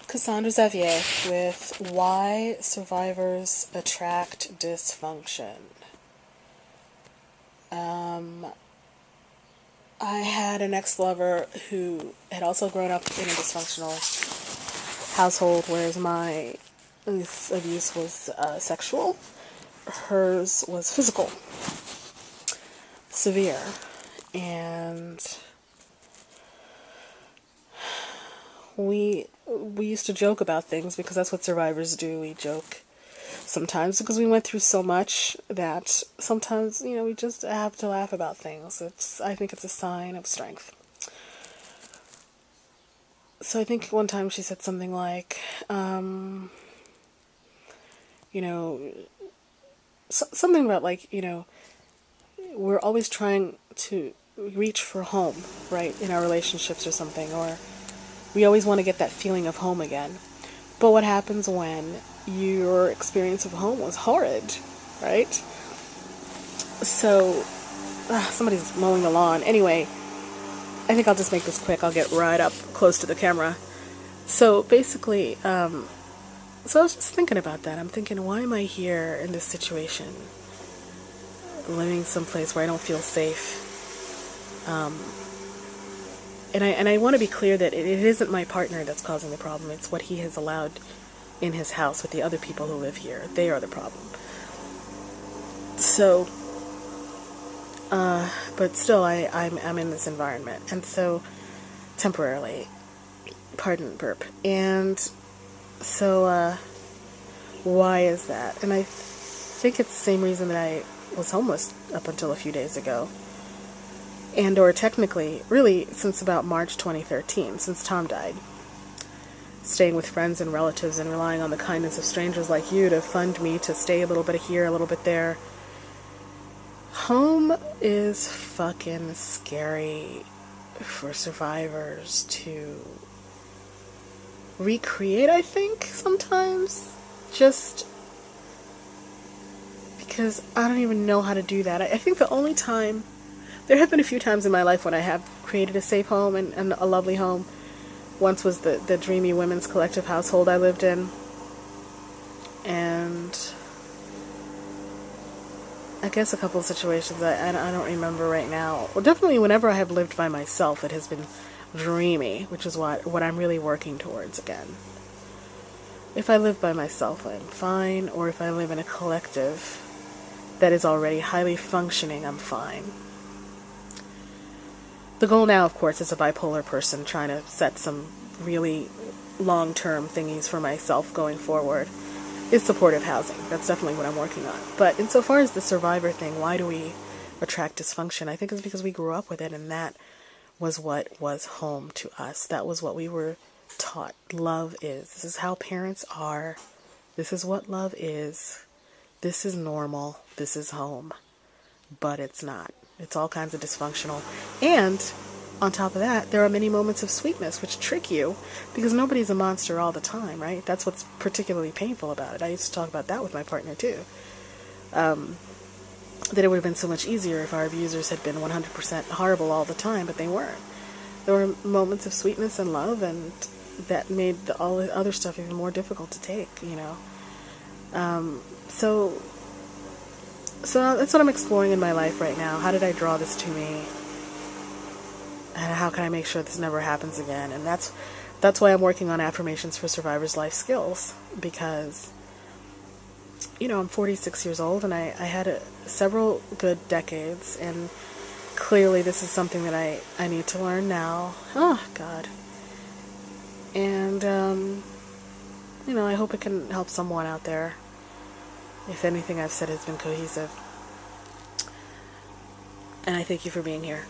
Cassandre Xavier with Why Survivors Attract Dysfunction. I had an ex-lover who had also grown up in a dysfunctional household, whereas my abuse was sexual. Hers was physical, severe, and we used to joke about things because that's what survivors do. We joke sometimes because we went through so much that sometimes, we just have to laugh about things. I think it's a sign of strength. So I think one time she said something like, something about we're always trying to reach for home, right, in our relationships or something, or we always want to get that feeling of home again. But what happens when your experience of home was horrid, right? So, somebody's mowing the lawn. Anyway, I think I'll just make this quick. I'll get right up close to the camera. So basically, so I was just thinking about that. I'm thinking, why am I here in this situation? Living someplace where I don't feel safe. And I want to be clear that it isn't my partner that's causing the problem. It's what he has allowed in his house with the other people who live here. They are the problem. So, but still, I'm in this environment, and so temporarily, pardon burp, and so why is that? And I think it's the same reason that I was homeless up until a few days ago. And or technically, really, since about March 2013, since Tom died. Staying with friends and relatives and relying on the kindness of strangers like you to fund me to stay a little bit here, a little bit there. Home is fucking scary for survivors to recreate, I think, sometimes. Just because I don't even know how to do that. I think the only time... There have been a few times in my life when I have created a safe home and a lovely home. Once was the dreamy women's collective household I lived in. And I guess a couple of situations I don't remember right now. Well, definitely whenever I have lived by myself, it has been dreamy, which is what I'm really working towards again. If I live by myself, I'm fine. Or if I live in a collective that is already highly functioning, I'm fine. The goal now, of course, as a bipolar person trying to set some really long-term thingies for myself going forward is supportive housing. That's definitely what I'm working on. But insofar as the survivor thing, why do we attract dysfunction? I think it's because we grew up with it, and that was what was home to us. That was what we were taught. Love is. This is how parents are. This is what love is. This is normal. This is home. But it's not. It's all kinds of dysfunctional. And on top of that, there are many moments of sweetness which trick you because nobody's a monster all the time, right? That's what's particularly painful about it. I used to talk about that with my partner too. That it would have been so much easier if our abusers had been 100% horrible all the time, but they weren't. There were moments of sweetness and love, and that made all the other stuff even more difficult to take, So that's what I'm exploring in my life right now. How did I draw this to me? And how can I make sure this never happens again? And that's why I'm working on Affirmations for Survivors' life skills. Because, I'm 46 years old, and I had several good decades. And clearly this is something that I need to learn now. Oh, God. And, I hope it can help someone out there. If anything I've said has been cohesive. And I thank you for being here.